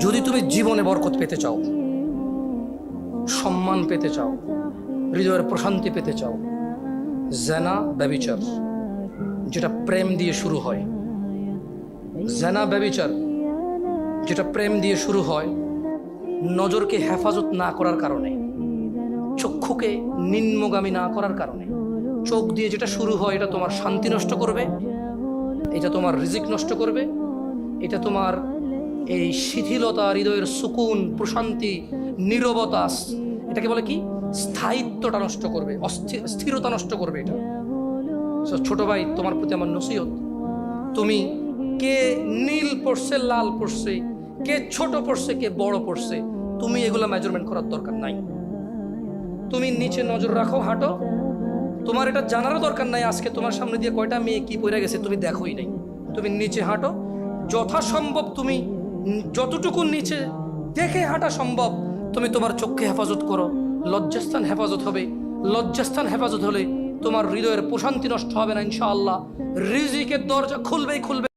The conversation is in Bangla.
যদি তুমি জীবনে বরকত পেতে চাও, সম্মান পেতে চাও, হৃদয়ের প্রশান্তি পেতে চাও, জেনা ব্যভিচার যেটা প্রেম দিয়ে শুরু হয়, জেনা ব্যভিচার যেটা প্রেম দিয়ে শুরু হয়, নজরকে হেফাজত না করার কারণে, চক্ষুকে নিম্নগামী না করার কারণে, চোখ দিয়ে যেটা শুরু হয় এটা তোমার শান্তি নষ্ট করবে, এটা তোমার রিজিক নষ্ট করবে, এটা তোমার এই শিথিলতা, হৃদয়ের সুকুন, প্রশান্তি, নীরবতা, এটাকে বলে কি, স্থায়িত্বটা নষ্ট করবে, স্থিরতা নষ্ট করবে এটা। ছোট ভাই, তোমার প্রতি আমার নসিহত, তুমি কে নীল পড়ছে, লাল পড়ছে, কে ছোট পড়ছে, কে বড় পড়ছে, তুমি এগুলা মেজারমেন্ট করার দরকার নাই। তুমি নিচে নজর রাখো, হাঁটো, তোমার এটা জানারও দরকার নাই আজকে তোমার সামনে দিয়ে কয়টা মেয়ে কি পড়ে গেছে তুমি দেখোই নাই। তুমি নিচে হাঁটো, যথাসম্ভব তুমি যতটুকু নিচে দেখে হাঁটা সম্ভব তুমি তোমার চোখকে হেফাজত করো। লজ্জাস্থান হেফাজত হবে, লজ্জাস্থান হেফাজত হলে তোমার হৃদয়ের প্রশান্তি নষ্ট হবে না ইনশাআল্লাহ। রিজিকের দরজা খুলবেই খুলবে।